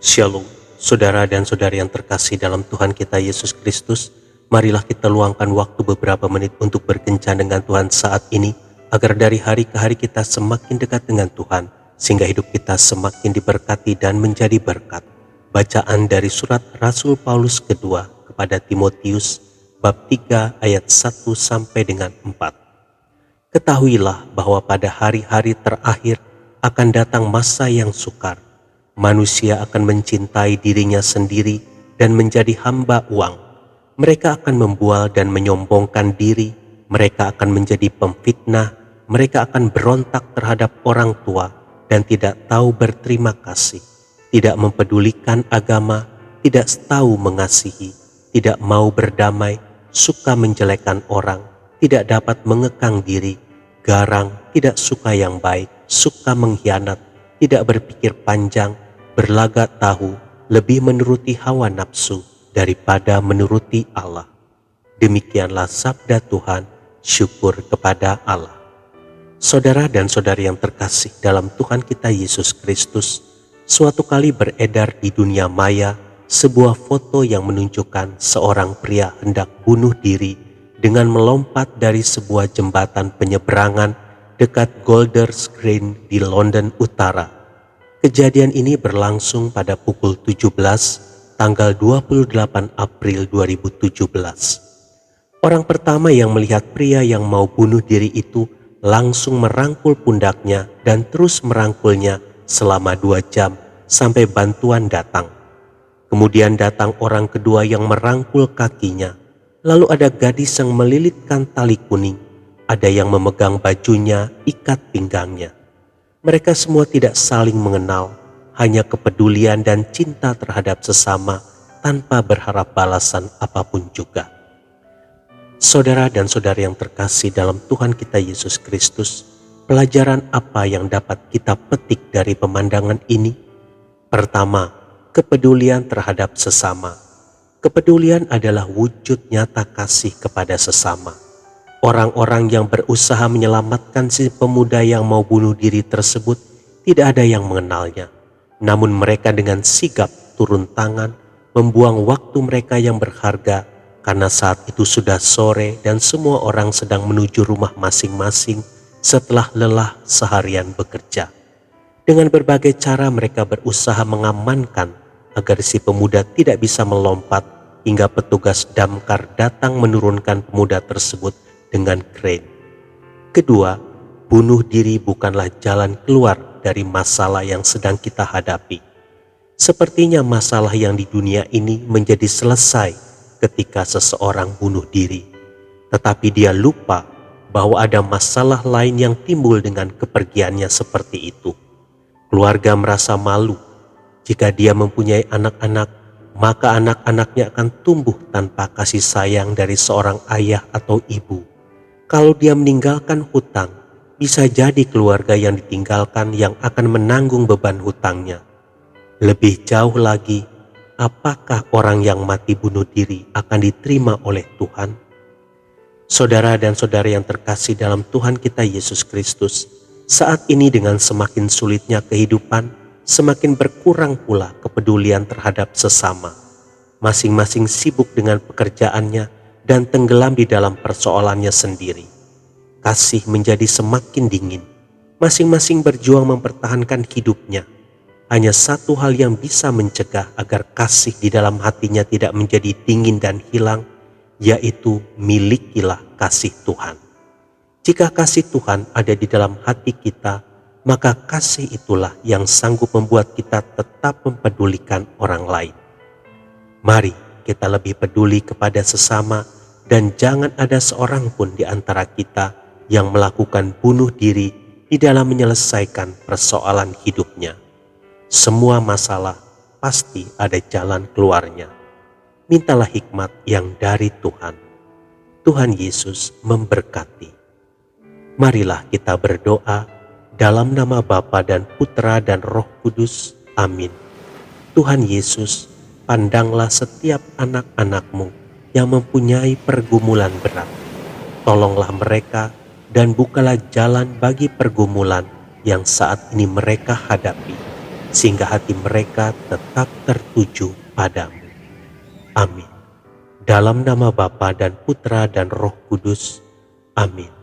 Shalom, saudara dan saudari yang terkasih dalam Tuhan kita Yesus Kristus. Marilah kita luangkan waktu beberapa menit untuk berkencan dengan Tuhan saat ini, agar dari hari ke hari kita semakin dekat dengan Tuhan, sehingga hidup kita semakin diberkati dan menjadi berkat. Bacaan dari surat Rasul Paulus kedua kepada Timotius, bab 3 ayat 1 sampai dengan 4. Ketahuilah bahwa pada hari-hari terakhir akan datang masa yang sukar. Manusia akan mencintai dirinya sendiri dan menjadi hamba uang. Mereka akan membual dan menyombongkan diri. Mereka akan menjadi pemfitnah. Mereka akan berontak terhadap orang tua dan tidak tahu berterima kasih. Tidak mempedulikan agama, tidak tahu mengasihi, tidak mau berdamai, suka menjelekkan orang, tidak dapat mengekang diri, garang, tidak suka yang baik, suka mengkhianat, tidak berpikir panjang, berlagak tahu, lebih menuruti hawa nafsu daripada menuruti Allah. Demikianlah sabda Tuhan, syukur kepada Allah. Saudara dan saudari yang terkasih dalam Tuhan kita Yesus Kristus, suatu kali beredar di dunia maya sebuah foto yang menunjukkan seorang pria hendak bunuh diri dengan melompat dari sebuah jembatan penyeberangan dekat Golders Green di London Utara. Kejadian ini berlangsung pada pukul 17 tanggal 28 April 2017. Orang pertama yang melihat pria yang mau bunuh diri itu langsung merangkul pundaknya dan terus merangkulnya selama 2 jam sampai bantuan datang. Kemudian datang orang kedua yang merangkul kakinya. Lalu ada gadis yang melilitkan tali kuning. Ada yang memegang bajunya, ikat pinggangnya. Mereka semua tidak saling mengenal, hanya kepedulian dan cinta terhadap sesama tanpa berharap balasan apapun juga. Saudara dan saudari yang terkasih dalam Tuhan kita Yesus Kristus, pelajaran apa yang dapat kita petik dari pemandangan ini? Pertama, kepedulian terhadap sesama. Kepedulian adalah wujud nyata kasih kepada sesama. Orang-orang yang berusaha menyelamatkan si pemuda yang mau bunuh diri tersebut tidak ada yang mengenalnya. Namun mereka dengan sigap turun tangan membuang waktu mereka yang berharga karena saat itu sudah sore dan semua orang sedang menuju rumah masing-masing setelah lelah seharian bekerja. Dengan berbagai cara mereka berusaha mengamankan agar si pemuda tidak bisa melompat hingga petugas damkar datang menurunkan pemuda tersebut dengan kren. Kedua, bunuh diri bukanlah jalan keluar dari masalah yang sedang kita hadapi. Sepertinya masalah yang di dunia ini menjadi selesai ketika seseorang bunuh diri. Tetapi dia lupa bahwa ada masalah lain yang timbul dengan kepergiannya seperti itu. Keluarga merasa malu. Jika dia mempunyai anak-anak, maka anak-anaknya akan tumbuh tanpa kasih sayang dari seorang ayah atau ibu. Kalau dia meninggalkan hutang, bisa jadi keluarga yang ditinggalkan yang akan menanggung beban hutangnya. Lebih jauh lagi, apakah orang yang mati bunuh diri akan diterima oleh Tuhan? Saudara dan saudari yang terkasih dalam Tuhan kita Yesus Kristus, saat ini dengan semakin sulitnya kehidupan, semakin berkurang pula kepedulian terhadap sesama. Masing-masing sibuk dengan pekerjaannya dan tenggelam di dalam persoalannya sendiri. Kasih menjadi semakin dingin. Masing-masing berjuang mempertahankan hidupnya. Hanya satu hal yang bisa mencegah agar kasih di dalam hatinya tidak menjadi dingin dan hilang, yaitu milikilah kasih Tuhan. Jika kasih Tuhan ada di dalam hati kita, maka kasih itulah yang sanggup membuat kita tetap mempedulikan orang lain. Mari kita lebih peduli kepada sesama dan jangan ada seorang pun di antara kita yang melakukan bunuh diri di dalam menyelesaikan persoalan hidupnya. Semua masalah pasti ada jalan keluarnya. Mintalah hikmat yang dari Tuhan. Tuhan Yesus memberkati. Marilah kita berdoa dalam nama Bapa dan Putra dan Roh Kudus. Amin. Tuhan Yesus, pandanglah setiap anak-anak-Mu yang mempunyai pergumulan berat. Tolonglah mereka dan bukalah jalan bagi pergumulan yang saat ini mereka hadapi. sehingga hati mereka tetap tertuju padamu. Amin. Dalam nama Bapa dan Putra dan Roh Kudus. Amin.